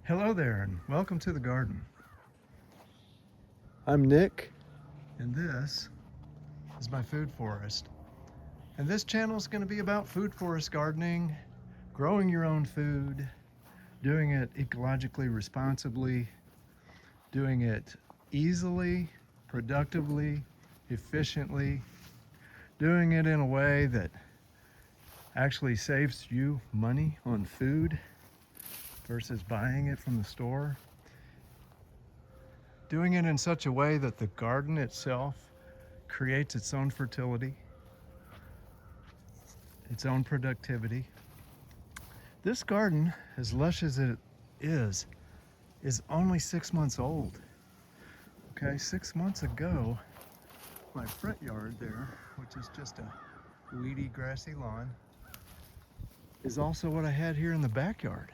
Hello there and welcome to the garden. I'm Nick and this is my food forest. And this channel is going to be about food forest gardening, growing your own food, doing it ecologically responsibly, doing it easily, productively, efficiently, doing it in a way that actually saves you money on food versus buying it from the store. Doing it in such a way that the garden itself creates its own fertility, its own productivity. This garden, as lush as it is only 6 months old. Okay, 6 months ago, my front yard there, which is just a weedy, grassy lawn, is also what I had here in the backyard.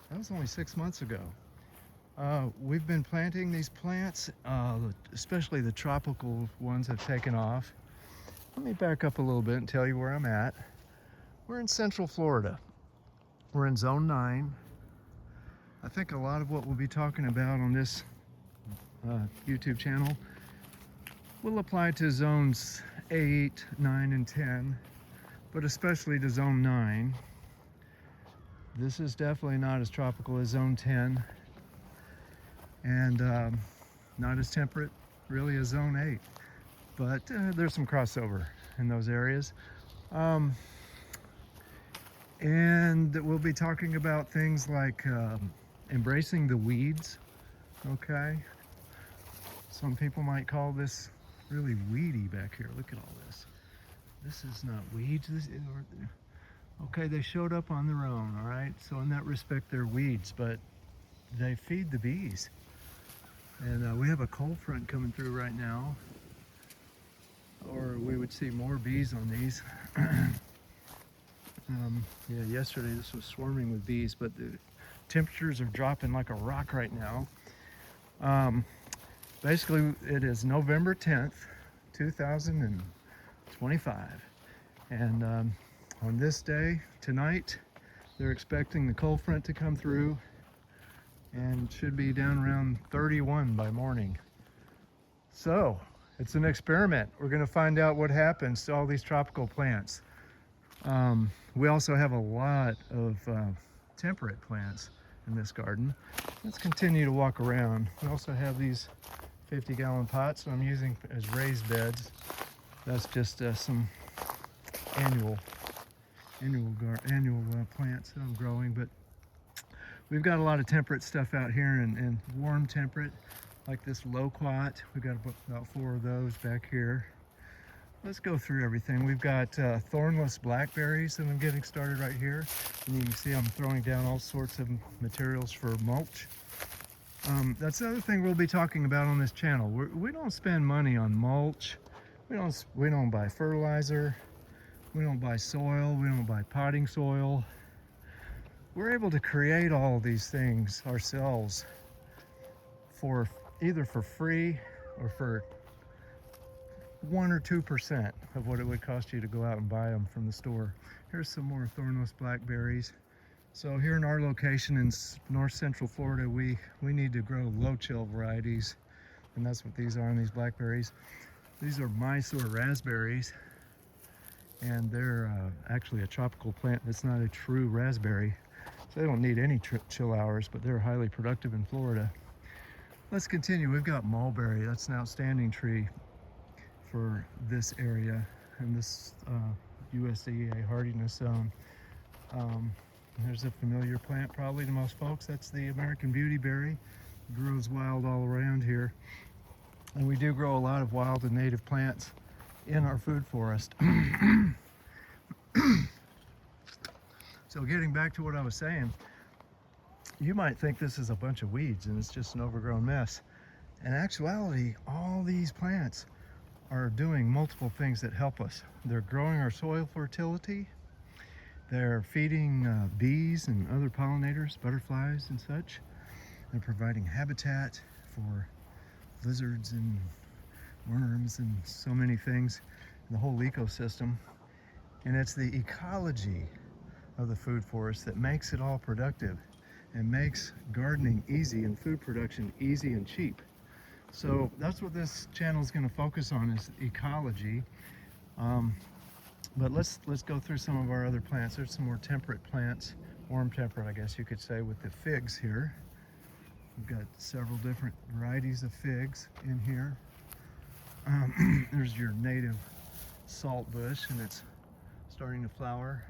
That was only 6 months ago. We've been planting these plants, especially the tropical ones have taken off. Let me back up a little bit and tell you where I'm at. We're in Central Florida. We're in Zone 9. I think a lot of what we'll be talking about on this YouTube channel will apply to Zones 8, 9, and 10, but especially to Zone 9. This is definitely not as tropical as Zone 10, and not as temperate really as Zone 8, but there's some crossover in those areas. And we'll be talking about things like embracing the weeds. Okay, some people might call this really weedy back here. Look at all this. This is not weeds. Okay, they showed up on their own, all right? So in that respect, they're weeds, but they feed the bees. And we have a cold front coming through right now, or we would see more bees on these. Yeah, yesterday this was swarming with bees, but the temperatures are dropping like a rock right now. Basically, it is November 10th, 2025. And on this day, tonight, they're expecting the cold front to come through and should be down around 31 by morning. So it's an experiment. We're going to find out what happens to all these tropical plants. We also have a lot of temperate plants in this garden. Let's continue to walk around. We also have these 50-gallon pots that I'm using as raised beds. That's just some annual plants that I'm growing, but we've got a lot of temperate stuff out here and warm temperate, like this loquat. We've got about 4 of those back here. Let's go through everything. We've got thornless blackberries that I'm getting started right here. And you can see I'm throwing down all sorts of materials for mulch. That's the other thing we'll be talking about on this channel. We don't spend money on mulch. We don't buy fertilizer. We don't buy soil. We don't buy potting soil. We're able to create all these things ourselves for either for free or for 1 or 2% of what it would cost you to go out and buy them from the store. Here's some more thornless blackberries. So here in our location in north central Florida, we need to grow low chill varieties, and that's what these are in these blackberries. These are Mysore raspberries, and they're actually a tropical plant that's not a true raspberry, so they don't need any chill hours, but they're highly productive in Florida. Let's continue. We've got mulberry. That's an outstanding tree for this area and this USDA hardiness zone. There's a familiar plant probably to most folks. That's the American beautyberry. It grows wild all around here. And we do grow a lot of wild and native plants in our food forest. So getting back to what I was saying, you might think this is a bunch of weeds and it's just an overgrown mess. In actuality, all these plants are doing multiple things that help us. They're growing our soil fertility. They're feeding bees and other pollinators, butterflies and such. They're providing habitat for lizards and worms and so many things in the whole ecosystem. And it's the ecology of the food forest that makes it all productive and makes gardening easy and food production easy and cheap. So that's what this channel is going to focus on, is ecology. But let's go through some of our other plants. There's some more temperate plants, warm temperate I guess you could say, with the figs here. We've got several different varieties of figs in here. There's your native salt bush, and it's starting to flower.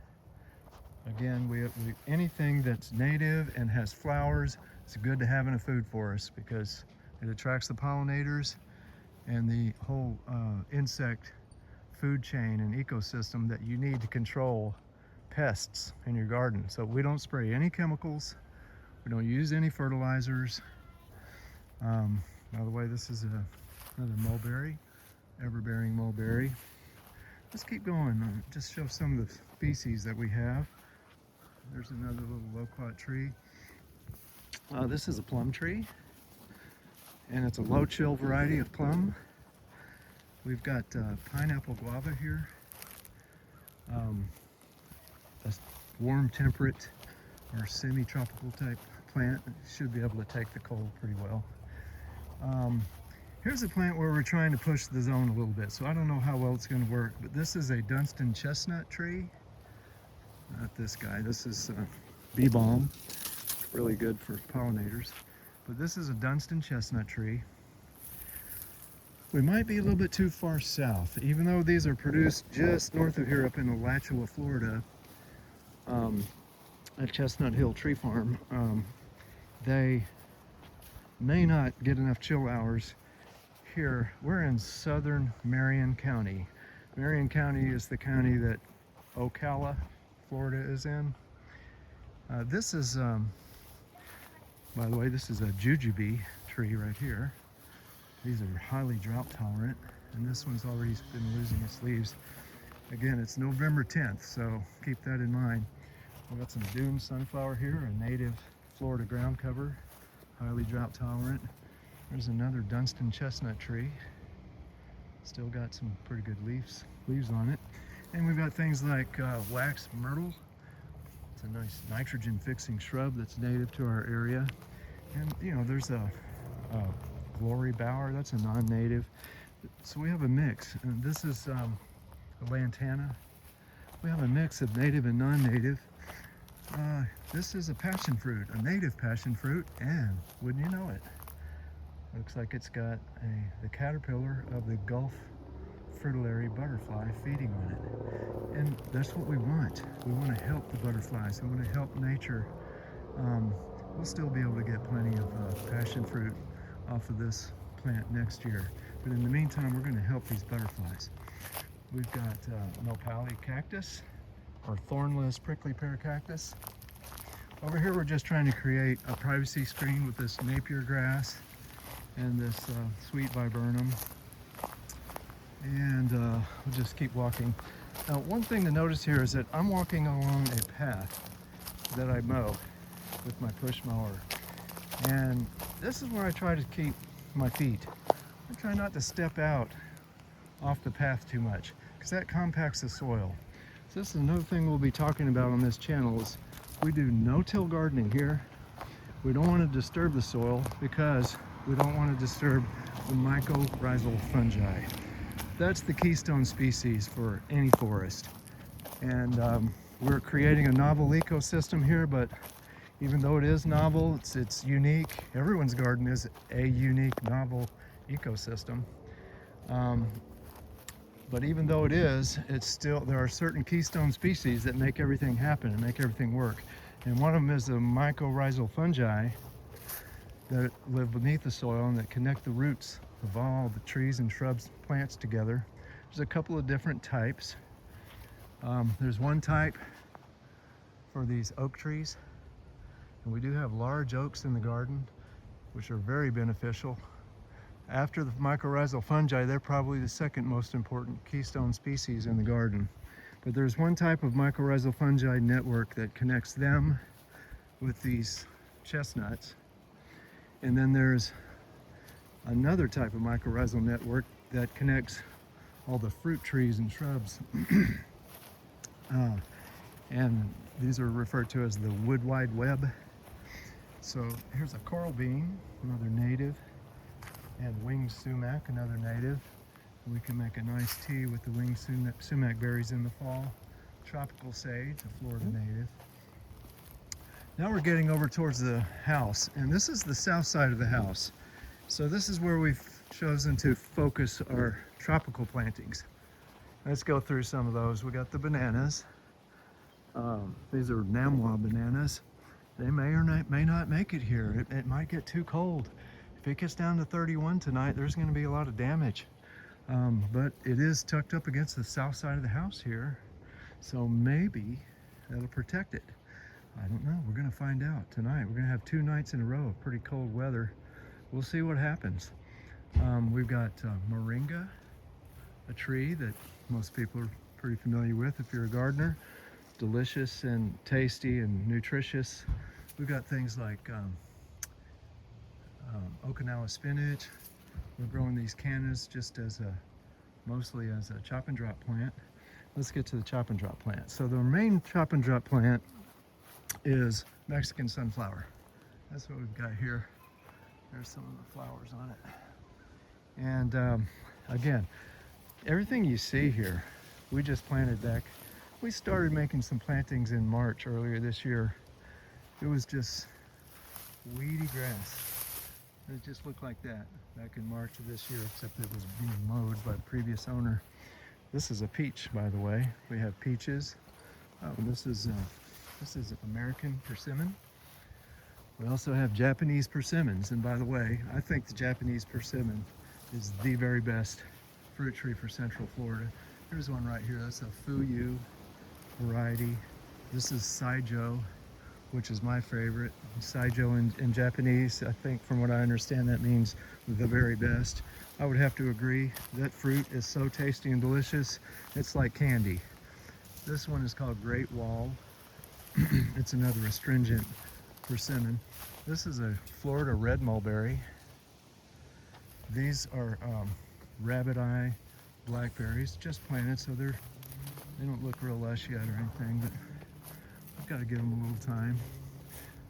Again, we anything that's native and has flowers, it's good to have in a food forest because it attracts the pollinators and the whole insect food chain and ecosystem that you need to control pests in your garden. So we don't spray any chemicals, we don't use any fertilizers. By the way, this is another mulberry, ever-bearing mulberry. Let's keep going, just show some of the species that we have. There's another little loquat tree. This is a plum tree, and it's a low chill variety of plum. We've got pineapple guava here, a warm temperate or semi-tropical type plant. It should be able to take the cold pretty well. Here's a plant where we're trying to push the zone a little bit, so I don't know how well it's going to work, but this is a Dunstan chestnut tree. Not this guy, this is bee balm, really good for pollinators. But this is a Dunstan chestnut tree. We might be a little bit too far south, even though these are produced just north of here up in Alachua, Florida, at Chestnut Hill Tree Farm. They may not get enough chill hours here. We're in southern Marion County. Marion County is the county that Ocala, Florida is in. This is, by the way, this is a jujube tree right here. These are highly drought tolerant, and this one's already been losing its leaves. Again, it's November 10th, so keep that in mind. We've got some dune sunflower here, a native Florida ground cover, highly drought tolerant. There's another Dunstan chestnut tree. Still got some pretty good leaves on it. And we've got things like wax myrtle. It's a nice nitrogen fixing shrub that's native to our area. And you know, there's a glory bower, that's a non-native. So we have a mix, and this is a lantana. We have a mix of native and non-native. This is a passion fruit, a native passion fruit, and wouldn't you know it, looks like it's got the caterpillar of the Gulf fritillary butterfly feeding on it. And that's what we want. We want to help the butterflies. We want to help nature. We'll still be able to get plenty of passion fruit off of this plant next year. But in the meantime, we're going to help these butterflies. We've got nopali cactus, or thornless prickly pear cactus. Over here, we're just trying to create a privacy screen with this Napier grass and this sweet viburnum. And we'll just keep walking. Now, one thing to notice here is that I'm walking along a path that I mow with my push mower. And this is where I try to keep my feet. I try not to step out off the path too much, because that compacts the soil. So this is another thing we'll be talking about on this channel, is we do no-till gardening here. We don't want to disturb the soil because we don't want to disturb the mycorrhizal fungi. That's the keystone species for any forest. And we're creating a novel ecosystem here, but even though it is novel, it's unique. Everyone's garden is a unique, novel ecosystem. But even though it is, it's still, there are certain keystone species that make everything happen and make everything work. And one of them is the mycorrhizal fungi that live beneath the soil and that connect the roots of all the trees and shrubs, plants together. There's a couple of different types. There's one type for these oak trees, and we do have large oaks in the garden, which are very beneficial. After the mycorrhizal fungi, they're probably the second most important keystone species in the garden. But there's one type of mycorrhizal fungi network that connects them with these chestnuts. And then there's another type of mycorrhizal network that connects all the fruit trees and shrubs. and these are referred to as the wood wide web. So here's a coral bean, another native, and winged sumac, another native. We can make a nice tea with the winged sumac berries in the fall. Tropical sage, a Florida native. Now we're getting over towards the house, and this is the south side of the house. So this is where we've chosen to focus our tropical plantings. Let's go through some of those. We got the bananas. These are Namwa bananas. They may or may not make it here. It might get too cold. If it gets down to 31 tonight, there's going to be a lot of damage. But it is tucked up against the south side of the house here, so maybe that'll protect it. I don't know. We're going to find out tonight. We're going to have 2 nights in a row of pretty cold weather. We'll see what happens. We've got moringa, a tree that most people are pretty familiar with if you're a gardener. Delicious and tasty and nutritious. We've got things like Okinawa spinach. We're growing these cannas just as mostly as a chop and drop plant. Let's get to the chop and drop plant. So the main chop and drop plant is Mexican sunflower. That's what we've got here. There's some of the flowers on it. And again, everything you see here, we just planted back. We started making some plantings in March earlier this year. It was just weedy grass. It just looked like that back in March of this year, except it was being mowed by the previous owner. This is a peach, by the way. We have peaches. Oh, this is American persimmon. We also have Japanese persimmons, and by the way, I think the Japanese persimmon is the very best fruit tree for Central Florida. Here's one right here. That's a Fuyu variety. This is Saijo, which is my favorite. Saijo in Japanese, I think from what I understand, that means the very best. I would have to agree. That fruit is so tasty and delicious. It's like candy. This one is called Great Wall. It's another astringent persimmon. This is a Florida red mulberry. These are rabbit eye blackberries, just planted, so they don't look real lush yet or anything, but I've got to give them a little time.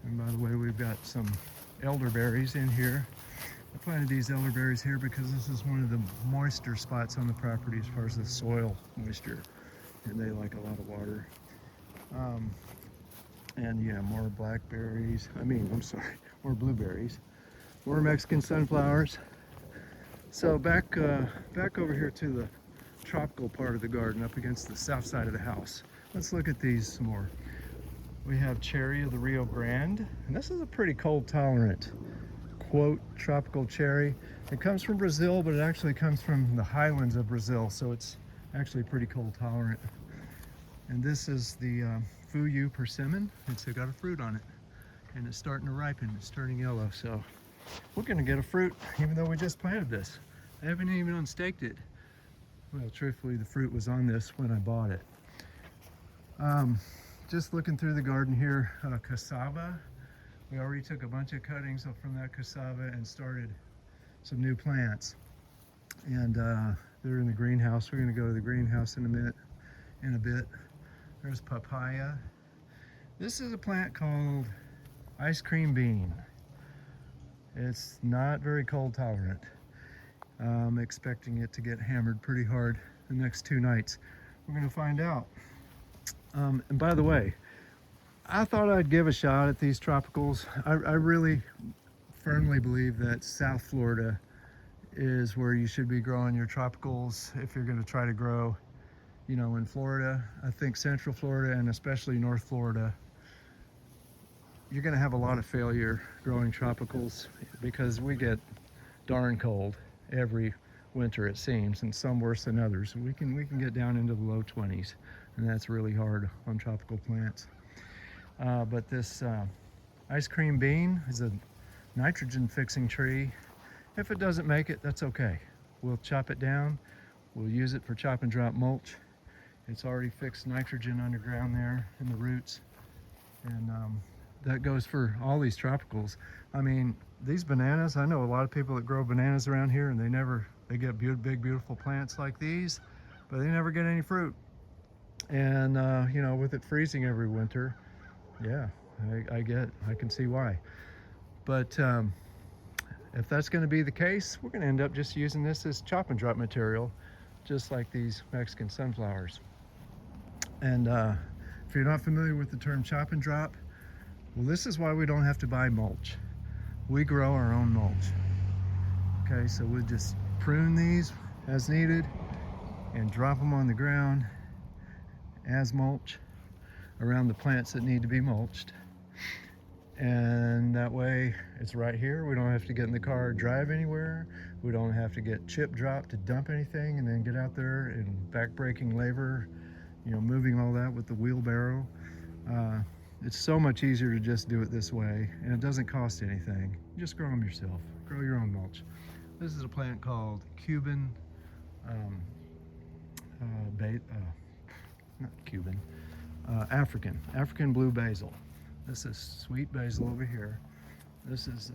And by the way, we've got some elderberries in here. I planted these elderberries here because this is one of the moisture spots on the property as far as the soil moisture, and they like a lot of water. And yeah, more blackberries. More blueberries. More Mexican sunflowers. So back over here to the tropical part of the garden, up against the south side of the house. Let's look at these some more. We have cherry of the Rio Grande, and this is a pretty cold tolerant, quote, tropical cherry. It comes from Brazil, but it actually comes from the highlands of Brazil, so it's actually pretty cold tolerant. And this is the Fuyu persimmon. It's got a fruit on it, and it's starting to ripen. It's turning yellow, so we're gonna get a fruit, even though we just planted this. I haven't even unstaked it. Well, truthfully, the fruit was on this when I bought it. Just looking through the garden here, cassava. We already took a bunch of cuttings from that cassava and started some new plants. And they're in the greenhouse. We're gonna go to the greenhouse in a bit. There's papaya. This is a plant called ice cream bean. It's not very cold tolerant. I'm expecting it to get hammered pretty hard the next 2 nights. We're gonna find out. And by the way, I thought I'd give a shot at these tropicals. I really firmly believe that South Florida is where you should be growing your tropicals if you're gonna try to grow, in Florida. I think Central Florida and especially North Florida, you're gonna have a lot of failure growing tropicals because we get darn cold every winter, it seems, and some worse than others. We can get down into the low 20s, and that's really hard on tropical plants. But this ice cream bean is a nitrogen fixing tree. If it doesn't make it, that's okay. We'll chop it down. We'll use it for chop and drop mulch. It's already fixed nitrogen underground there in the roots, and that goes for all these tropicals. These bananas, I know a lot of people that grow bananas around here, and they get big, beautiful plants like these, but they never get any fruit. And you know, with it freezing every winter, yeah, I can see why. But if that's going to be the case, we're going to end up just using this as chop and drop material, just like these Mexican sunflowers. And if you're not familiar with the term chop and drop, well, this is why we don't have to buy mulch. We grow our own mulch. Okay, so we'll just prune these as needed and drop them on the ground as mulch around the plants that need to be mulched. And that way it's right here. We don't have to get in the car or drive anywhere. We don't have to get chip dropped to dump anything and then get out there and back-breaking labor, you know, moving all that with the wheelbarrow. It's so much easier to just do it this way, and it doesn't cost anything. You just grow them yourself. Grow your own mulch. This is a plant called Cuban, um, not Cuban, African blue basil. This is sweet basil over here. This is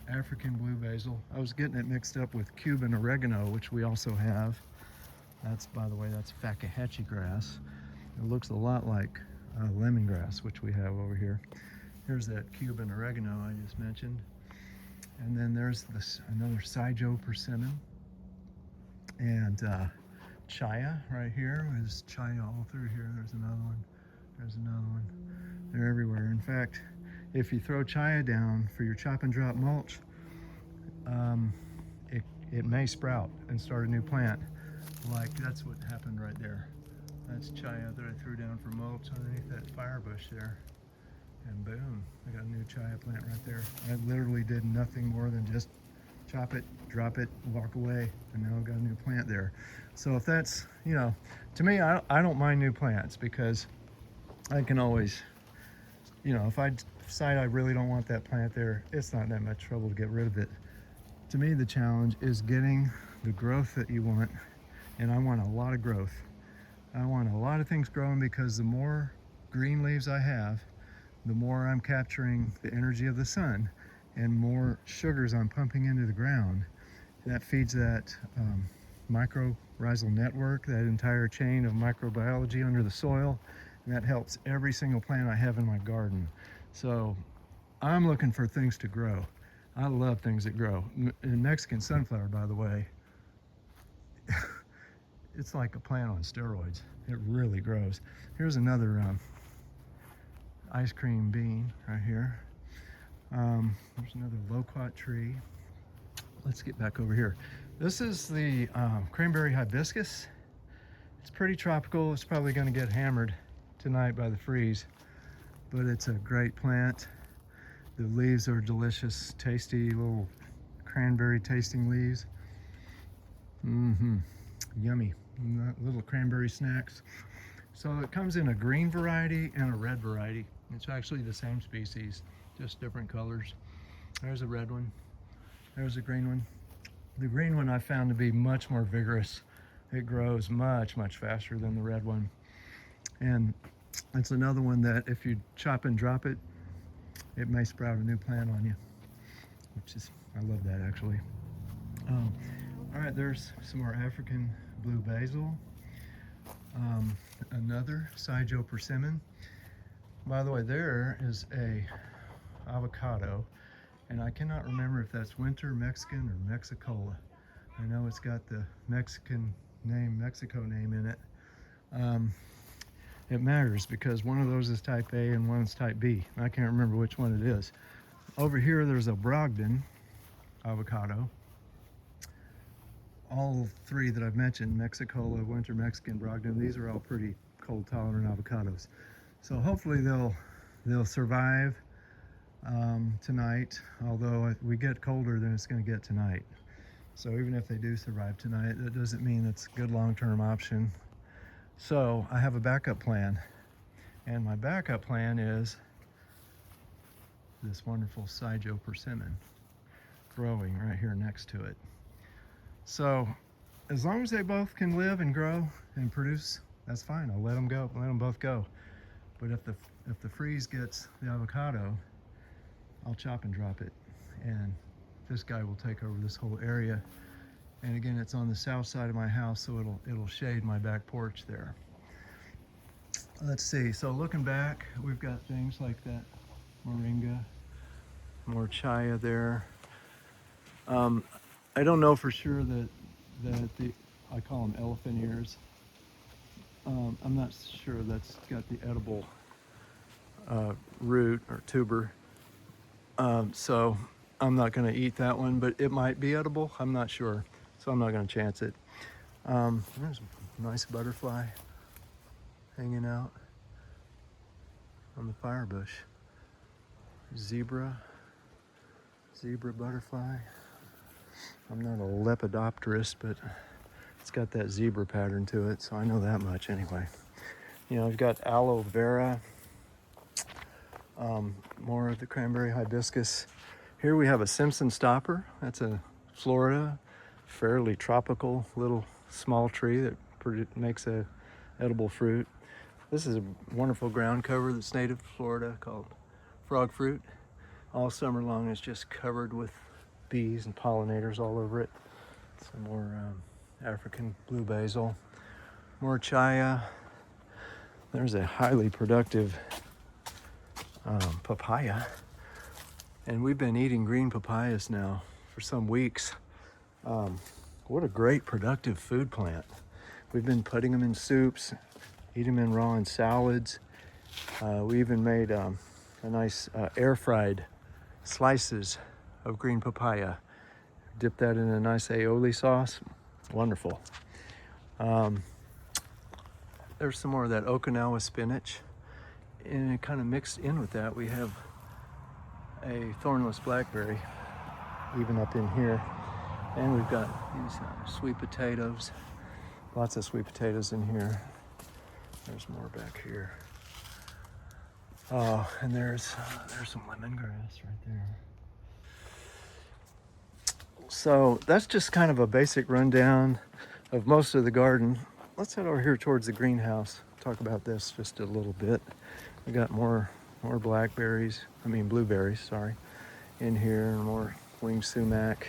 African blue basil. I was getting it mixed up with Cuban oregano, which we also have. That's, by the way, that's Fakahatchee grass. It looks a lot like lemongrass, which we have over here. Here's that Cuban oregano I just mentioned. And then there's this another Sijo persimmon. And chaya right here. There's chaya all through here. There's another one. There's another one. They're everywhere. In fact, if you throw chaya down for your chop and drop mulch, it may sprout and start a new plant. Like that's what happened right there. That's chaya that I threw down for mulch underneath that fire bush there. And boom, I got a new chaya plant right there. I literally did nothing more than just chop it, drop it, walk away, and now I've got a new plant there. So if that's, you know, to me, I don't mind new plants because I can always, you know, if I decide I really don't want that plant there, it's not that much trouble to get rid of it. To me, the challenge is getting the growth that you want, and I want a lot of growth. I want a lot of things growing because the more green leaves I have, the more I'm capturing the energy of the sun and more sugars I'm pumping into the ground. And that feeds that mycorrhizal network, that entire chain of microbiology under the soil, and that helps every single plant I have in my garden. So I'm looking for things to grow. I love things that grow. And Mexican sunflower, by the way, it's like a plant on steroids. It really grows. Here's another ice cream bean right here. There's another loquat tree. Let's get back over here. This is the cranberry hibiscus. It's pretty tropical. It's probably going to get hammered tonight by the freeze, but it's a great plant. The leaves are delicious, tasty little cranberry tasting leaves. Yummy, little cranberry snacks. So it comes in a green variety and a red variety. It's actually the same species, just different colors. There's a red one, there's a green one. The green one I found to be much more vigorous. It grows much faster than the red one. And it's another one that if you chop and drop it, it may sprout a new plant on you, which is, I love that actually. All right, there's some more African blue basil. Another Sijo persimmon. By the way, there is a avocado, and I cannot remember if that's winter Mexican or Mexicola. I know it's got the Mexican name, Mexico name in it. It matters because one of those is type A and one is type B. I can't remember which one it is. Over here, there's a Brogdon avocado. All three that I've mentioned, Mexicola, winter Mexican, Brogdon, these are all pretty cold tolerant avocados. So hopefully they'll survive tonight, although if we get colder than it's going to get tonight. So even if they do survive tonight, that doesn't mean it's a good long-term option. So I have a backup plan, and my backup plan is this wonderful Sijo persimmon growing right here next to it. So as long as they both can live and grow and produce, that's fine. I'll let them go, let them both go. But if the freeze gets the avocado, I'll chop and drop it, and this guy will take over this whole area. And again, it's on the south side of my house, so it'll shade my back porch there. let's see. So looking back, we've got things like that moringa, more chaya there. I don't know for sure that I call them elephant ears. I'm not sure that's got the edible root or tuber. So I'm not going to eat that one, but it might be edible. I'm not sure, so I'm not going to chance it. There's a nice butterfly hanging out on the fire bush. Zebra butterfly. I'm not a lepidopterist, but it's got that zebra pattern to it, so I know that much anyway. You know, I've got aloe vera, more of the cranberry hibiscus. Here we have a Simpson stopper. That's a Florida, fairly tropical little small tree that makes a edible fruit. This is a wonderful ground cover that's native to Florida called frog fruit. All summer long it's just covered with bees and pollinators all over it. Some more African blue basil, more chaya. There's a highly productive papaya, and we've been eating green papayas now for some weeks. What a great productive food plant. We've been putting them in soups, eat them in raw in salads. We even made a nice air fried slices of green papaya. Dip that in a nice aioli sauce. Wonderful. There's some more of that Okinawa spinach. And kind of mixed in with that, we have a thornless blackberry, even up in here. And we've got these sweet potatoes. Lots of sweet potatoes in here. There's more back here. Oh, and there's some lemongrass right there. So that's just kind of a basic rundown of most of the garden. Let's head over here towards the greenhouse. Talk about this just a little bit. We got more blueberries, sorry, in here, and more winged sumac.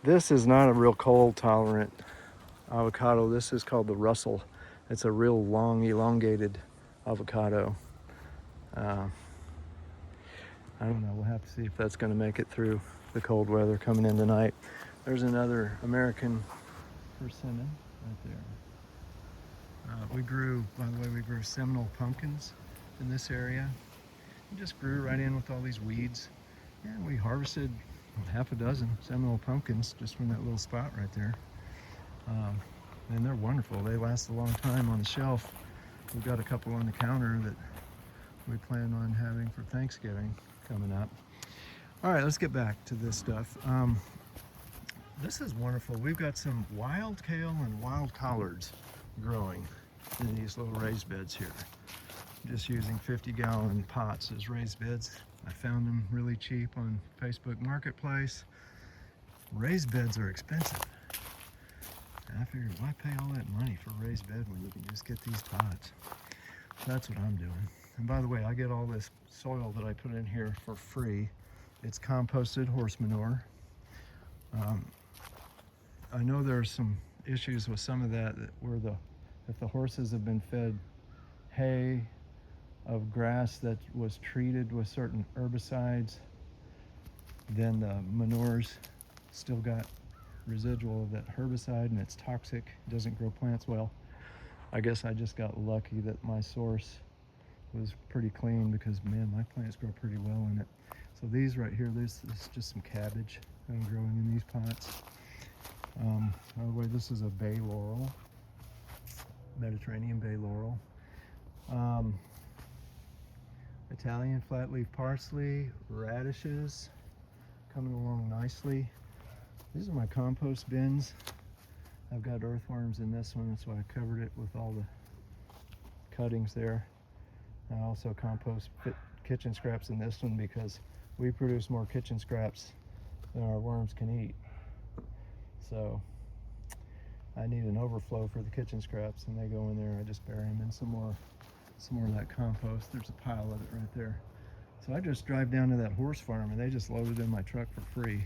This is not a real cold tolerant avocado. This is called the Russell. It's a real long, elongated avocado. I don't know, we'll have to see if that's going to make it through the cold weather coming in tonight. There's another American persimmon right there. We grew Seminole pumpkins in this area. We just grew right in with all these weeds. And we harvested half a dozen Seminole pumpkins just from that little spot right there. And they're wonderful. They last a long time on the shelf. We've got a couple on the counter that we plan on having for Thanksgiving coming up. All right, let's get back to this stuff. This is wonderful. We've got some wild kale and wild collards growing in these little raised beds here. I'm just using 50-gallon pots as raised beds. I found them really cheap on Facebook Marketplace. Raised beds are expensive. And I figured, why pay all that money for a raised bed when you can just get these pots? That's what I'm doing. And by the way, I get all this soil that I put in here for free. It's composted horse manure. I know there's some issues with some of that where if the horses have been fed hay of grass that was treated with certain herbicides, then the manure's still got residual of that herbicide and it's toxic. It doesn't grow plants well. I guess I just got lucky that my source was pretty clean because, man, my plants grow pretty well in it. So these right here, this is just some cabbage that I'm growing in these pots. By the way, this is a bay laurel, Mediterranean bay laurel. Italian flatleaf parsley, radishes coming along nicely. These are my compost bins. I've got earthworms in this one, so I covered it with all the cuttings there. I also compost kitchen scraps in this one because we produce more kitchen scraps than our worms can eat. So I need an overflow for the kitchen scraps, and they go in there. I just bury them in some more of that compost. There's a pile of it right there. So I just drive down to that horse farm and they just load it in my truck for free.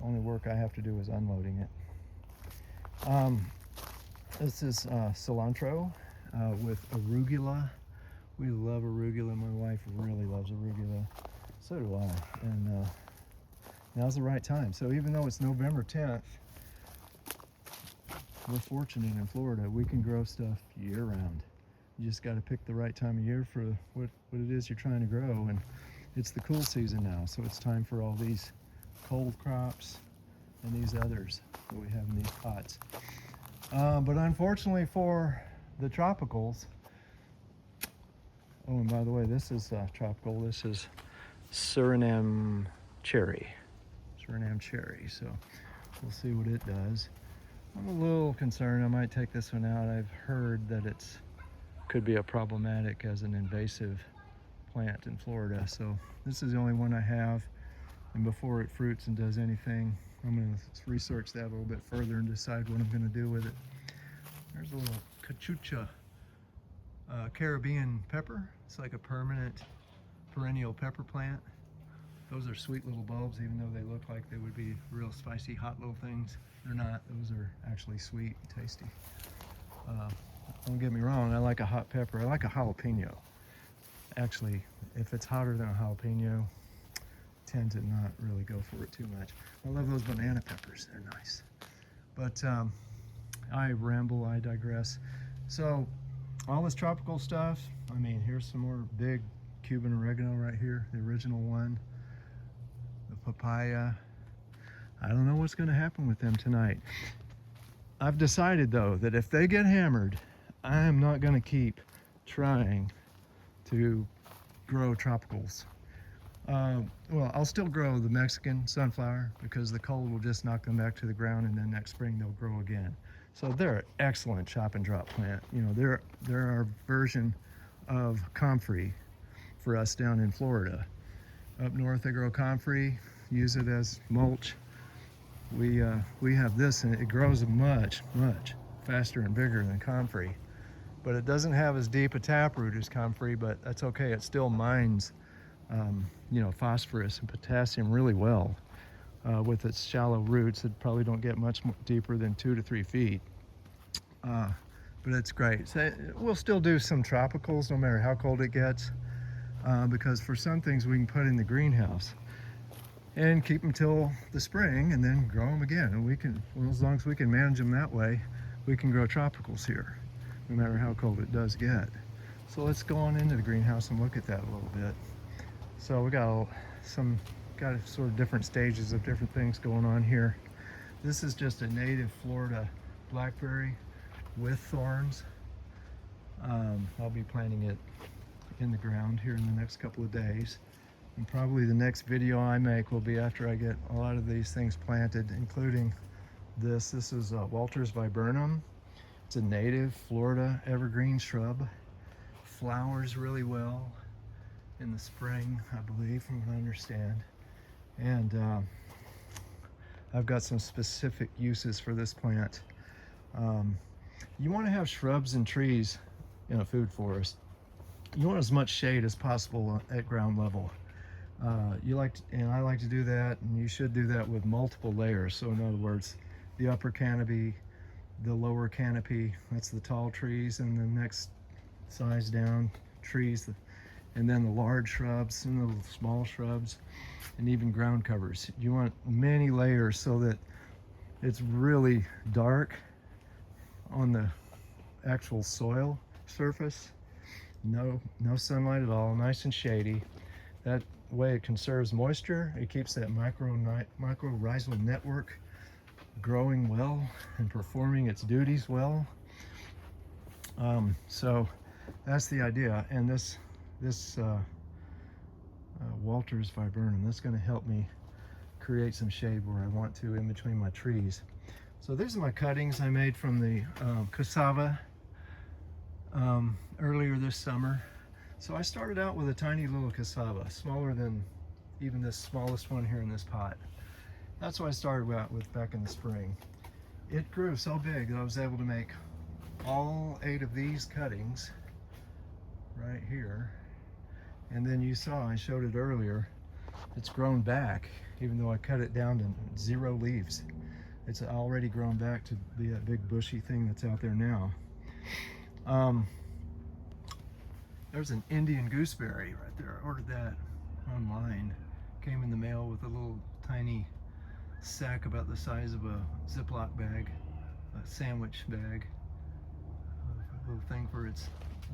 Only work I have to do is unloading it. This is cilantro. with arugula. We love arugula. My wife really loves arugula. So do I. And now's the right time. So even though it's November 10th, we're fortunate in Florida. We can grow stuff year round. You just got to pick the right time of year for what it is you're trying to grow. And it's the cool season now, so it's time for all these cold crops and these others that we have in these pots. But unfortunately for the tropicals, oh, and by the way, this is tropical. This is Suriname cherry. Suriname cherry. So we'll see what it does. I'm a little concerned. I might take this one out. I've heard that it's could be a problematic as an invasive plant in Florida. So this is the only one I have. And before it fruits and does anything, I'm going to research that a little bit further and decide what I'm going to do with it. There's a little cachucha Caribbean pepper. It's like a permanent perennial pepper plant. Those are sweet little bulbs, even though they look like they would be real spicy, hot little things. They're not. Those are actually sweet and tasty. Don't get me wrong, I like a hot pepper. I like a jalapeno. Actually, if it's hotter than a jalapeno, I tend to not really go for it too much. I love those banana peppers. They're nice. But I ramble, I digress. So all this tropical stuff, I mean, here's some more big Cuban oregano right here, the original one. The papaya. I don't know what's going to happen with them tonight. I've decided though that if they get hammered, I am not going to keep trying to grow tropicals. Well, I'll still grow the Mexican sunflower because the cold will just knock them back to the ground, and then next spring they'll grow again. So they're an excellent chop and drop plant. You know, they're our version of comfrey for us down in Florida. Up north they grow comfrey, use it as mulch. We have this, and it grows much faster and bigger than comfrey. But it doesn't have as deep a taproot as comfrey, but that's okay. It still mines, you know, phosphorus and potassium really well with its shallow roots. It probably don't get much deeper than 2 to 3 feet. But it's great. So we'll still do some tropicals no matter how cold it gets, because for some things we can put in the greenhouse and keep them till the spring and then grow them again. And we can, well, as long as we can manage them that way, we can grow tropicals here, no matter how cold it does get. So let's go on into the greenhouse and look at that a little bit. So we got sort of different stages of different things going on here. This is just a native Florida blackberry with thorns. I'll be planting it in the ground here in the next couple of days. And probably the next video I make will be after I get a lot of these things planted, including this. This is Walter's viburnum. It's a native Florida evergreen shrub. Flowers really well in the spring, I believe, from what I understand. And I've got some specific uses for this plant. You want to have shrubs and trees in a food forest. You want as much shade as possible at ground level. And I like to do that, and you should do that with multiple layers. So in other words, the upper canopy, the lower canopy, that's the tall trees, and the next size down trees, and then the large shrubs and the small shrubs, and even ground covers. You want many layers so that it's really dark on the actual soil surface. No sunlight at all, nice and shady. That way it conserves moisture. It keeps that mycorrhizal network growing well and performing its duties well. So that's the idea. And this Walter's viburnum, that's going to help me create some shade where I want to in between my trees. So these are my cuttings I made from the cassava earlier this summer. So I started out with a tiny little cassava, smaller than even this smallest one here in this pot. That's what I started out with back in the spring. It grew so big that I was able to make all 8 of these cuttings right here. And then you saw, I showed it earlier, it's grown back, even though I cut it down to 0 leaves. It's already grown back to be that big bushy thing that's out there now. There's an Indian gooseberry right there. I ordered that online. Came in the mail with a little tiny sack about the size of a Ziploc bag, a sandwich bag, a little thing for its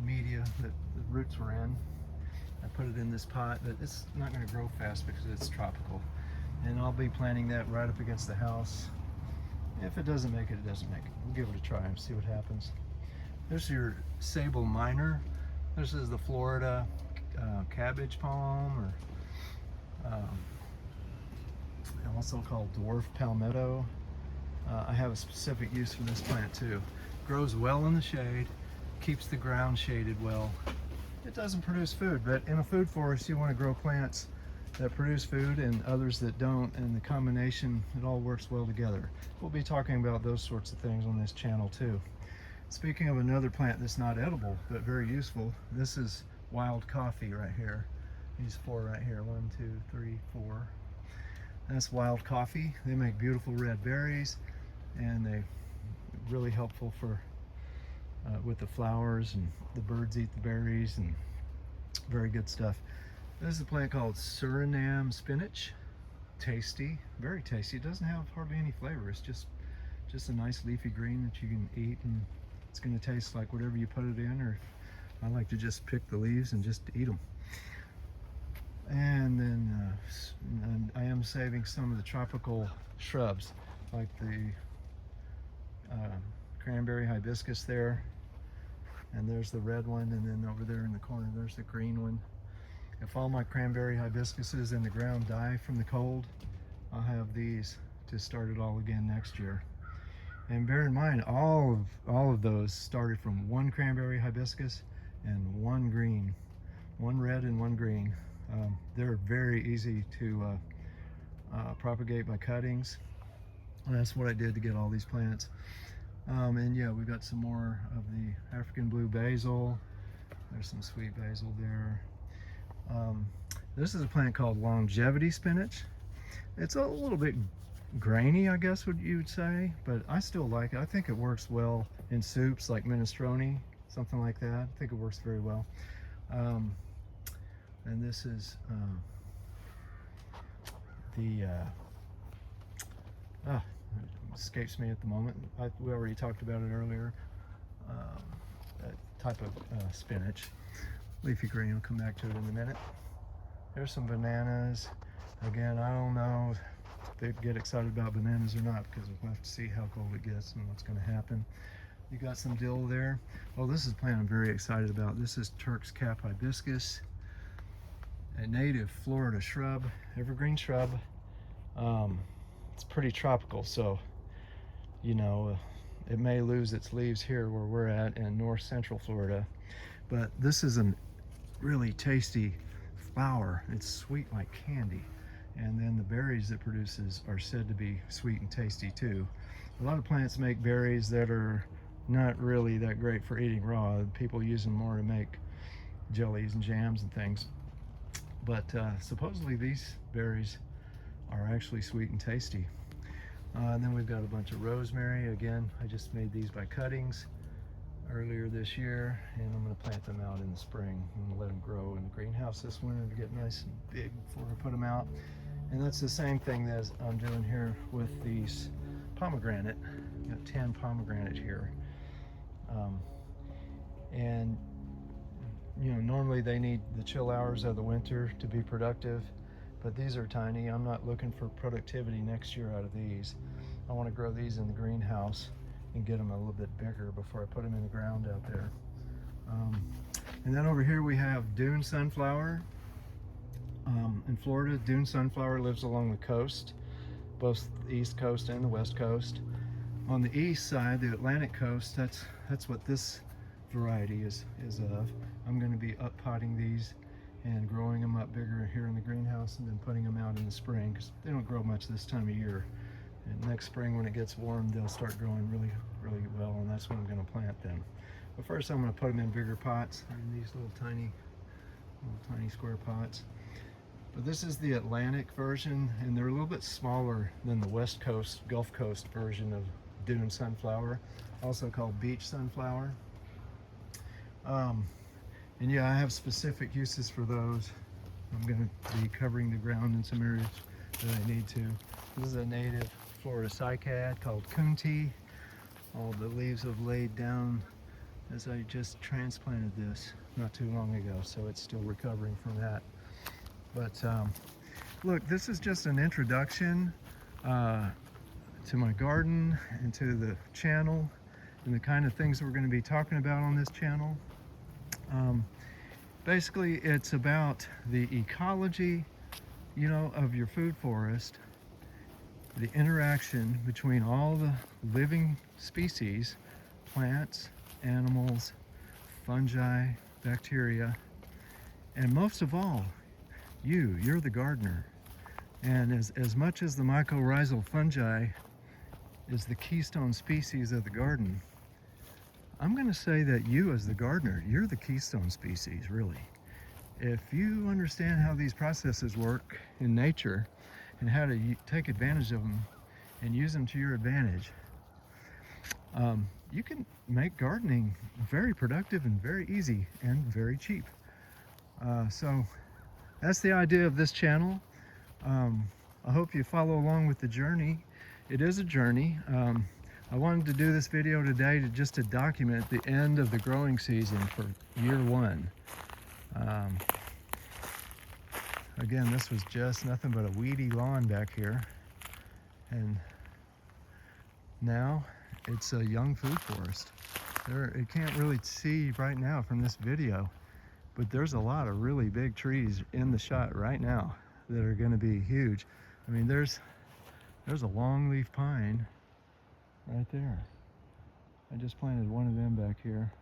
media that the roots were in. I put it in this pot, but it's not going to grow fast because it's tropical. And I'll be planting that right up against the house. If it doesn't make it, it doesn't make it. We'll give it a try and see what happens. There's your sable minor. This is the Florida cabbage palm, or also called dwarf palmetto. I have a specific use for this plant too. Grows well in the shade, keeps the ground shaded well. It doesn't produce food, but in a food forest you want to grow plants that produce food and others that don't, and the combination, it all works well together. We'll be talking about those sorts of things on this channel too. Speaking of another plant that's not edible but very useful, this is wild coffee right here. These four right here, 1, 2, 3, 4. That's wild coffee. They make beautiful red berries, and they're really helpful for with the flowers, and the birds eat the berries, and very good stuff. This is a plant called Suriname spinach. Tasty, very tasty. It doesn't have hardly any flavor. It's just a nice leafy green that you can eat, and it's going to taste like whatever you put it in, or I like to just pick the leaves and just eat them. And then I am saving some of the tropical shrubs, like the cranberry hibiscus there, and there's the red one, and then over there in the corner there's the green one. If all my cranberry hibiscuses in the ground die from the cold, I'll have these to start it all again next year. And bear in mind, all of those started from one cranberry hibiscus and one green, one red and one green. They're very easy to propagate by cuttings. And that's what I did to get all these plants. And yeah, we've got some more of the African blue basil. There's some sweet basil there. This is a plant called longevity spinach. It's a little bit grainy, I guess what you would say, but I still like it. I think it works well in soups like minestrone, something like that. I think it works very well. And this is it escapes me at the moment. We already talked about it earlier. That type of spinach, leafy green. I'll come back to it in a minute. There's some bananas. Again, I don't know if they get excited about bananas or not, because we'll have to see how cold it gets and what's going to happen. You got some dill there. Oh, this is a plant I'm very excited about. This is Turk's cap hibiscus, a native Florida shrub, evergreen shrub. It's pretty tropical, so you know it may lose its leaves here where we're at in north central Florida, but this is a really tasty flower. It's sweet like candy, and then the berries it produces are said to be sweet and tasty too. A lot of plants make berries that are not really that great for eating raw. People use them more to make jellies and jams and things, but supposedly these berries are actually sweet and tasty. And then we've got a bunch of rosemary. Again, I just made these by cuttings earlier this year, and I'm going to plant them out in the spring and let them grow in the greenhouse this winter to get nice and big before I put them out. And that's the same thing that I'm doing here with these pomegranate. I've got 10 pomegranate here. And you know, normally they need the chill hours of the winter to be productive, but these are tiny. I'm not looking for productivity next year out of these. I want to grow these in the greenhouse and get them a little bit bigger before I put them in the ground out there. And then over here we have dune sunflower. In Florida, dune sunflower lives along the coast, both the east coast and the west coast. On the east side, the Atlantic coast, that's what this variety is of. I'm going to be up potting these and growing them up bigger here in the greenhouse, and then putting them out in the spring, because they don't grow much this time of year. And next spring when it gets warm, they'll start growing really, really well, and that's when I'm going to plant them. But first I'm going to put them in bigger pots, in these little tiny square pots. But this is the Atlantic version, and they're a little bit smaller than the West Coast, Gulf Coast version of dune sunflower, also called beach sunflower. And yeah, I have specific uses for those. I'm going to be covering the ground in some areas that I need to. This is a native Florida cycad called coontie. All the leaves have laid down as I just transplanted this not too long ago, so it's still recovering from that. But look, this is just an introduction to my garden and to the channel and the kind of things that we're going to be talking about on this channel. Basically, it's about the ecology, you know, of your food forest, the interaction between all the living species, plants, animals, fungi, bacteria, and most of all, you're the gardener. And as much as the mycorrhizal fungi is the keystone species of the garden, I'm going to say that you as the gardener, you're the keystone species, really. If you understand how these processes work in nature and how to take advantage of them and use them to your advantage, you can make gardening very productive and very easy and very cheap. So that's the idea of this channel. I hope you follow along with the journey. It is a journey. I wanted to do this video today just to document the end of the growing season for year one. Again, this was just nothing but a weedy lawn back here, and now it's a young food forest. You can't really see right now from this video, but there's a lot of really big trees in the shot right now that are going to be huge. I mean, there's a longleaf pine right there. I just planted one of them back here.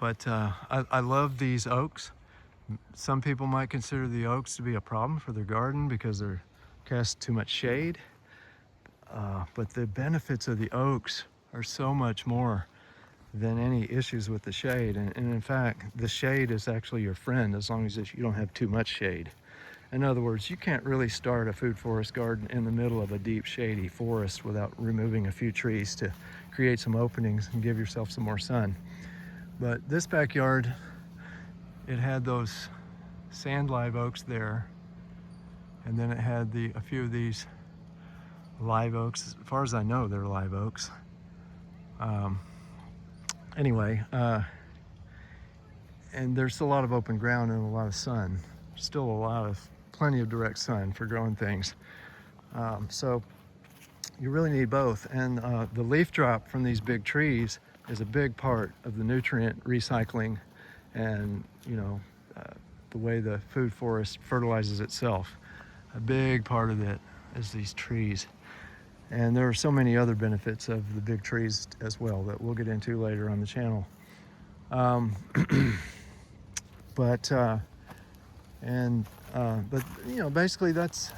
I love these oaks. Some people might consider the oaks to be a problem for their garden because they're cast too much shade. But the benefits of the oaks are so much more than any issues with the shade. And in fact, the shade is actually your friend as long as you don't have too much shade. In other words, you can't really start a food forest garden in the middle of a deep shady forest without removing a few trees to create some openings and give yourself some more sun. But this backyard, it had those sand live oaks there, and then it had a few of these live oaks. As far as I know, they're live oaks. Anyway, and there's still a lot of open ground and a lot of sun. Still plenty of direct sun for growing things. So you really need both. And the leaf drop from these big trees is a big part of the nutrient recycling and, you know, the way the food forest fertilizes itself. A big part of it is these trees. And there are so many other benefits of the big trees as well that we'll get into later on the channel. But you know, basically that's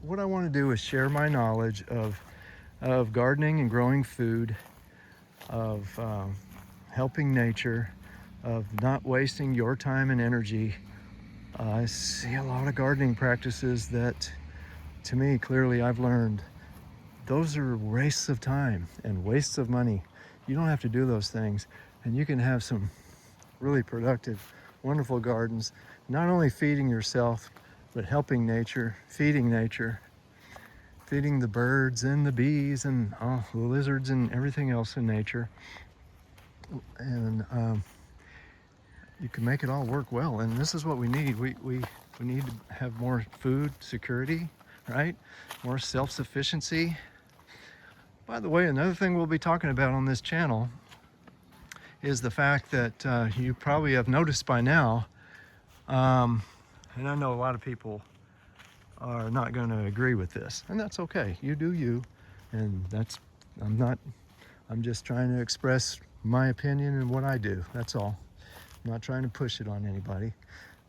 what I want to do is share my knowledge of gardening and growing food, of helping nature, of not wasting your time and energy. I see a lot of gardening practices that, to me, clearly I've learned those are wastes of time and wastes of money. You don't have to do those things, and you can have some really productive, wonderful gardens, not only feeding yourself, but helping nature, feeding the birds and the bees and the lizards and everything else in nature. And you can make it all work well, and this is what we need. We need to have more food security, right? More self-sufficiency. By the way, another thing we'll be talking about on this channel is the fact that you probably have noticed by now, and I know a lot of people are not going to agree with this, and that's okay. You do you, and I'm just trying to express my opinion and what I do. That's all. I'm not trying to push it on anybody.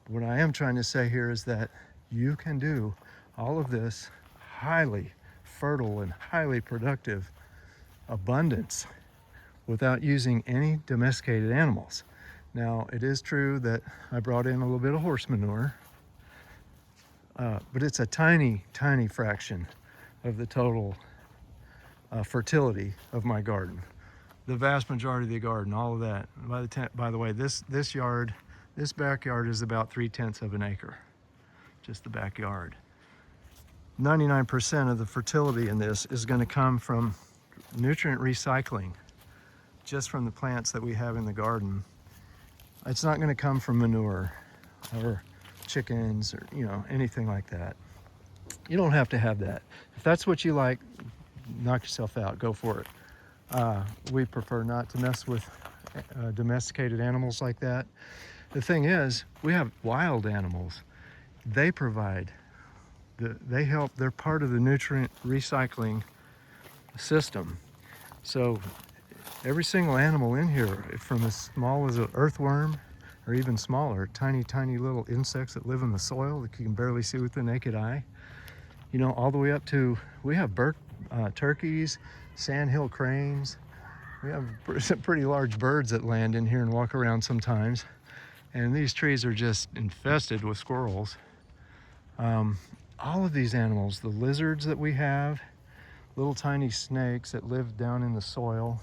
What I am trying to say here is that you can do all of this highly fertile and highly productive abundance without using any domesticated animals. Now, it is true that I brought in a little bit of horse manure, but it's a tiny, tiny fraction of the total fertility of my garden. the vast majority of the garden, all of that. By the way, this backyard is about 3/10 of an acre, just the backyard. 99% of the fertility in this is going to come from nutrient recycling, just from the plants that we have in the garden. It's not going to come from manure or chickens or, you know, anything like that. You don't have to have that. If that's what you like, knock yourself out, go for it. We prefer not to mess with domesticated animals like that. The thing is, we have wild animals. They provide, they help, they're part of the nutrient recycling system. So every single animal in here, from as small as an earthworm or even smaller, tiny, tiny little insects that live in the soil that you can barely see with the naked eye, you know, all the way up to, we have turkeys, sandhill cranes. We have some pretty large birds that land in here and walk around sometimes. And these trees are just infested with squirrels. All of these animals, the lizards that we have, little tiny snakes that live down in the soil.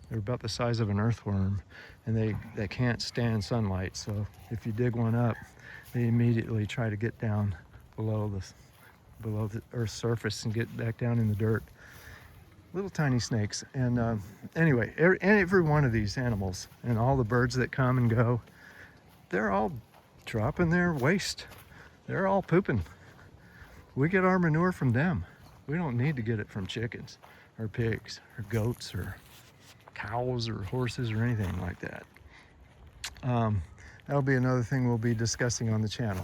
They're about the size of an earthworm, and they can't stand sunlight. So if you dig one up, they immediately try to get down below the Earth's surface and get back down in the dirt. Little tiny snakes. And anyway, every one of these animals and all the birds that come and go, they're all dropping their waste. They're all pooping. We get our manure from them. We don't need to get it from chickens or pigs or goats or cows or horses or anything like that. That'll be another thing we'll be discussing on the channel.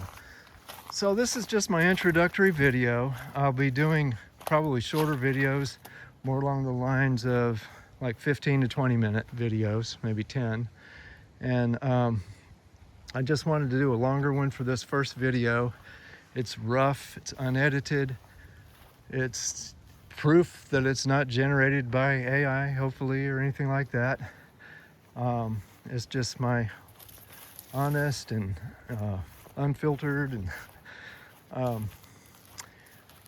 So this is just my introductory video. I'll be doing probably shorter videos, more along the lines of like 15 to 20 minute videos, maybe 10. And I just wanted to do a longer one for this first video. It's rough, it's unedited. It's proof that it's not generated by AI, hopefully, or anything like that. It's just my honest and unfiltered and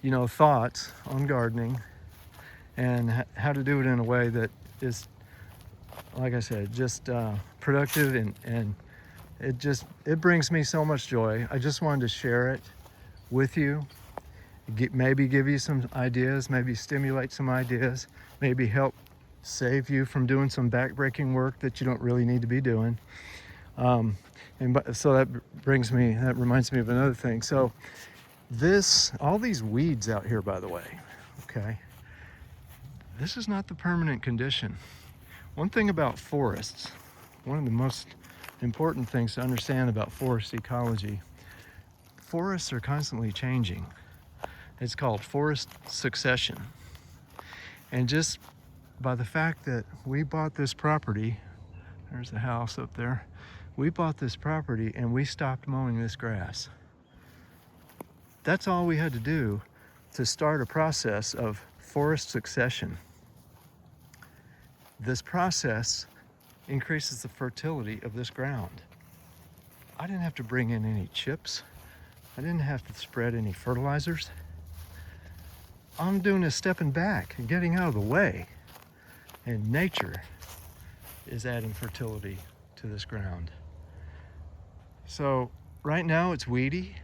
you know, thoughts on gardening and how to do it in a way that is, like I said, just productive, and it brings me so much joy. I just wanted to share it with you. Maybe give you some ideas, maybe stimulate some ideas, maybe help save you from doing some backbreaking work that you don't really need to be doing. So that reminds me of another thing. So all these weeds out here, by the way, okay, this is not the permanent condition. One thing about forests, one of the most important things to understand about forest ecology, forests are constantly changing. It's called forest succession. And just by the fact that we bought this property, there's the house up there, we bought this property and we stopped mowing this grass. That's all we had to do to start a process of forest succession. This process increases the fertility of this ground. I didn't have to bring in any chips. I didn't have to spread any fertilizers. All I'm doing is stepping back and getting out of the way. And nature is adding fertility to this ground. So right now it's weedy,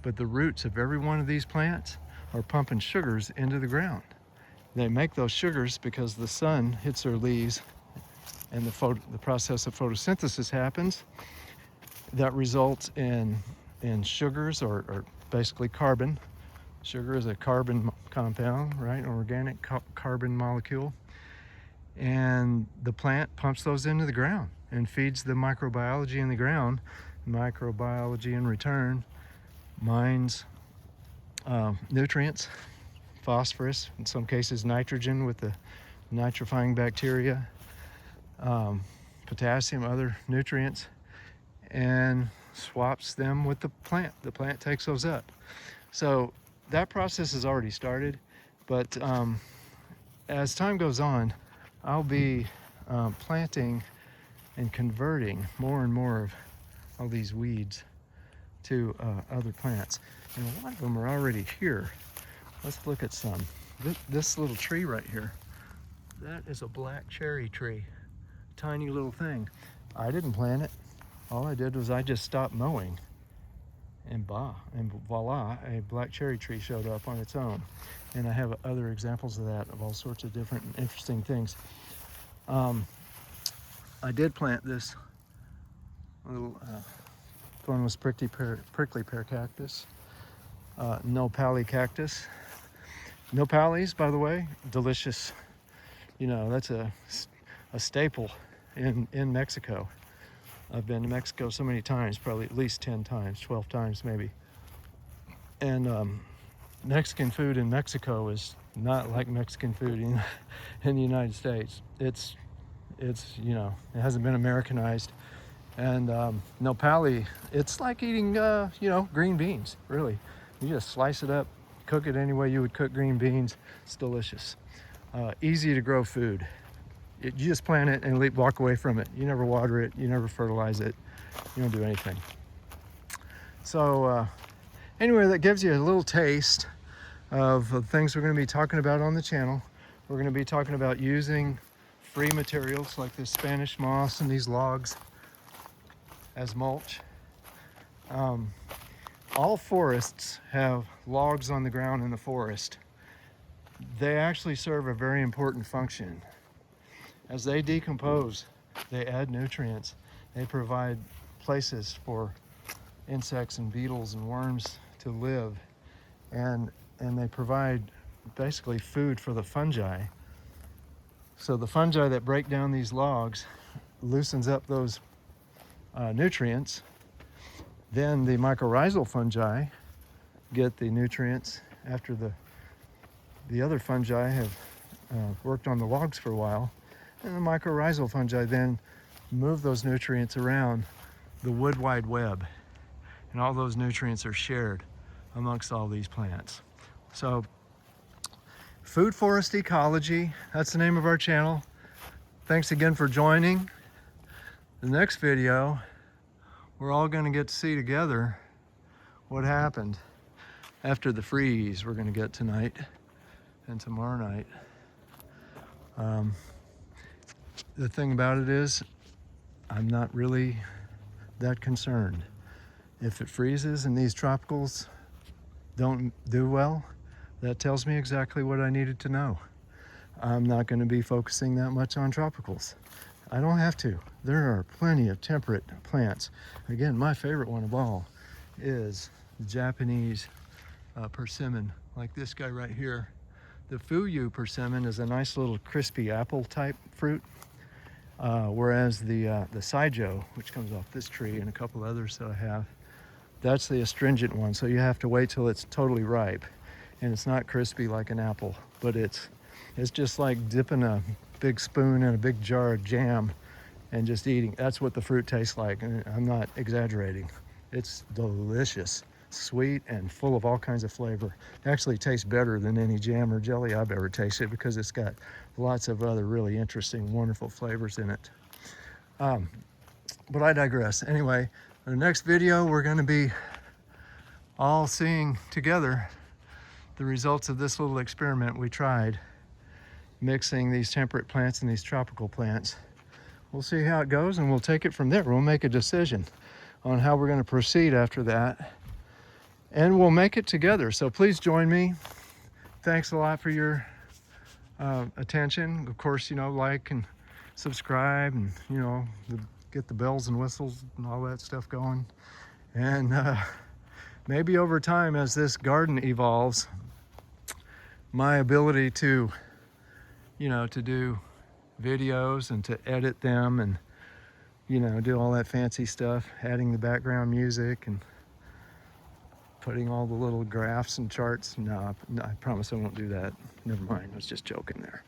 but the roots of every one of these plants are pumping sugars into the ground. They make those sugars because the sun hits their leaves and the process of photosynthesis happens. That results in sugars or basically carbon. Sugar is a carbon compound, right? An organic carbon molecule. And the plant pumps those into the ground and feeds the microbiology in the ground. Microbiology in return mines nutrients, phosphorus, in some cases nitrogen with the nitrifying bacteria, potassium, other nutrients, and swaps them with the plant. The plant takes those up. So that process has already started, but as time goes on, I'll be planting and converting more and more of all these weeds to other plants. And a lot of them are already here. Let's look at some. This little tree right here, that is a black cherry tree. tiny little thing. I didn't plant it. All I did was I just stopped mowing, and voila, a black cherry tree showed up on its own. And I have other examples of that, of all sorts of different interesting things. I did plant this little thornless prickly pear cactus, nopali cactus. Nopales, by the way, delicious. You know, that's a staple in Mexico. I've been to Mexico so many times, probably at least 10 times, 12 times maybe. And Mexican food in Mexico is not like Mexican food in the United States. It's you know, it hasn't been Americanized. And nopali, it's like eating you know, green beans, really. You just slice it up, cook it any way you would cook green beans. It's delicious. Easy to grow food. You just plant it and walk away from it. You never water it, you never fertilize it, you don't do anything. So anyway, that gives you a little taste of the things we're going to be talking about on the channel. We're going to be talking about using free materials like this Spanish moss and these logs as mulch. All forests have logs on the ground in the forest. They actually serve a very important function. As they decompose, they add nutrients. They provide places for insects and beetles and worms to live. And they provide basically food for the fungi. So the fungi that break down these logs loosens up those nutrients. Then the mycorrhizal fungi get the nutrients after the other fungi have worked on the logs for a while. And the mycorrhizal fungi then move those nutrients around the wood wide web. And all those nutrients are shared amongst all these plants. So food forest ecology, that's the name of our channel. Thanks again for joining. The next video, we're all going to get to see together what happened after the freeze we're going to get tonight and tomorrow night. The thing about it is, I'm not really that concerned. If it freezes and these tropicals don't do well, that tells me exactly what I needed to know. I'm not going to be focusing that much on tropicals. I don't have to. There are plenty of temperate plants. Again, my favorite one of all is the Japanese persimmon, like this guy right here. The Fuyu persimmon is a nice little crispy apple type fruit, whereas the Saijo, which comes off this tree and a couple others that I have, that's the astringent one. So you have to wait till it's totally ripe, and it's not crispy like an apple, but it's just like dipping a big spoon in a big jar of jam and just eating. That's what the fruit tastes like, and I'm not exaggerating. It's delicious, sweet and full of all kinds of flavor. It actually tastes better than any jam or jelly I've ever tasted because it's got lots of other really interesting, wonderful flavors in it. But I digress. Anyway, in the next video, we're going to be all seeing together the results of this little experiment we tried, mixing these temperate plants and these tropical plants. We'll see how it goes, and we'll take it from there. We'll make a decision on how we're going to proceed after that, and we'll make it together. So please join me. Thanks a lot for your attention. Of course, you know, like and subscribe, and you know, get the bells and whistles and all that stuff going. And maybe over time, as this garden evolves, my ability to, you know, to do videos and to edit them and, you know, do all that fancy stuff, adding the background music and putting all the little graphs and charts. No, I promise I won't do that. Never mind, I was just joking there.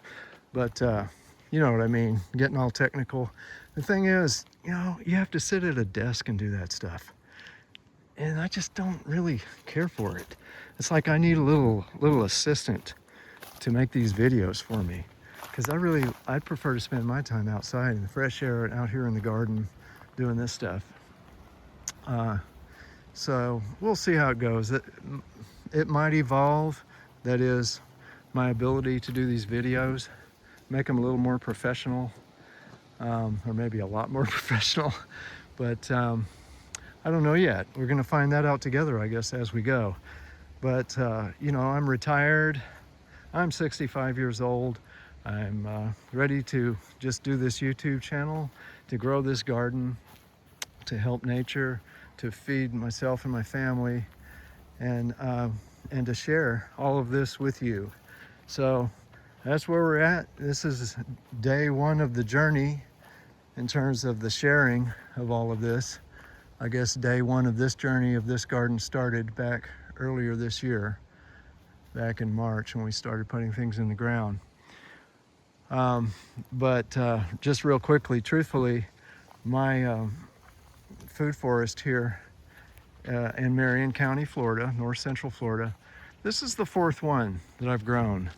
But you know what I mean, getting all technical. The thing is, you know, you have to sit at a desk and do that stuff. And I just don't really care for it. It's like I need a little assistant to make these videos for me. Because I'd prefer to spend my time outside in the fresh air and out here in the garden doing this stuff. So we'll see how it goes. It might evolve. That is, my ability to do these videos, make them a little more professional. or maybe a lot more professional, but I don't know yet. We're going to find that out together, I guess, as we go. But, you know, I'm retired. I'm 65 years old. I'm ready to just do this YouTube channel, to grow this garden, to help nature, to feed myself and my family, and to share all of this with you. So that's where we're at. This is day one of the journey in terms of the sharing of all of this. I guess day one of this journey of this garden started back earlier this year, back in March, when we started putting things in the ground. But just real quickly, truthfully, my food forest here in Marion County, Florida, north central Florida, this is the fourth one that I've grown.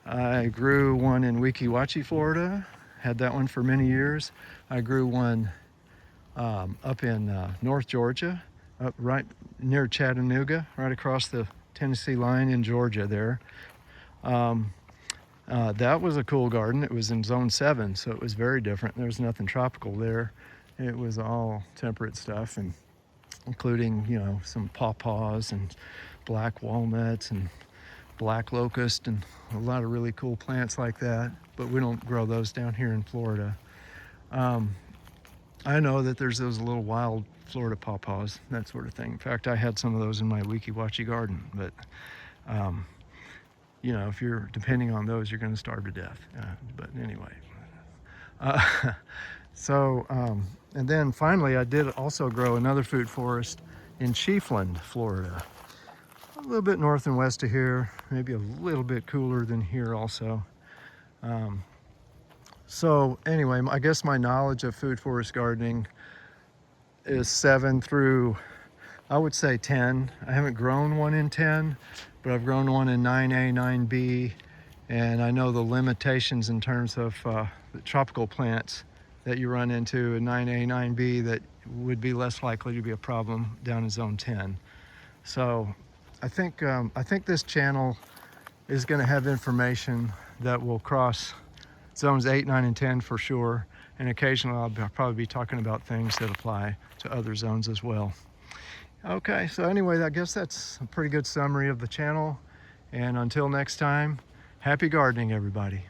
I grew one in Weeki Wachee, Florida, had that one for many years. I grew one up in North Georgia, up right near Chattanooga, right across the Tennessee line in Georgia there. That was a cool garden. It was in zone 7, so it was very different. There was nothing tropical there. It was all temperate stuff, and including, you know, some pawpaws and black walnuts and black locust and a lot of really cool plants like that, but we don't grow those down here in Florida. I know that there's those little wild Florida pawpaws, that sort of thing. In fact, I had some of those in my Weeki Wachee garden, but you know, if you're depending on those, you're going to starve to death. But anyway, and then finally, I did also grow another food forest in Chiefland, Florida, a little bit north and west of here, maybe a little bit cooler than here also. So anyway, I guess my knowledge of food forest gardening is 7 through, I would say 10. I haven't grown one in 10, but I've grown one in 9A, 9B, and I know the limitations in terms of the tropical plants that you run into in 9A, 9B that would be less likely to be a problem down in zone 10. So I think this channel is going to have information that will cross zones 8, 9, and 10 for sure, and occasionally I'll probably be talking about things that apply to other zones as well. Okay, so anyway, I guess that's a pretty good summary of the channel, and until next time, happy gardening, everybody.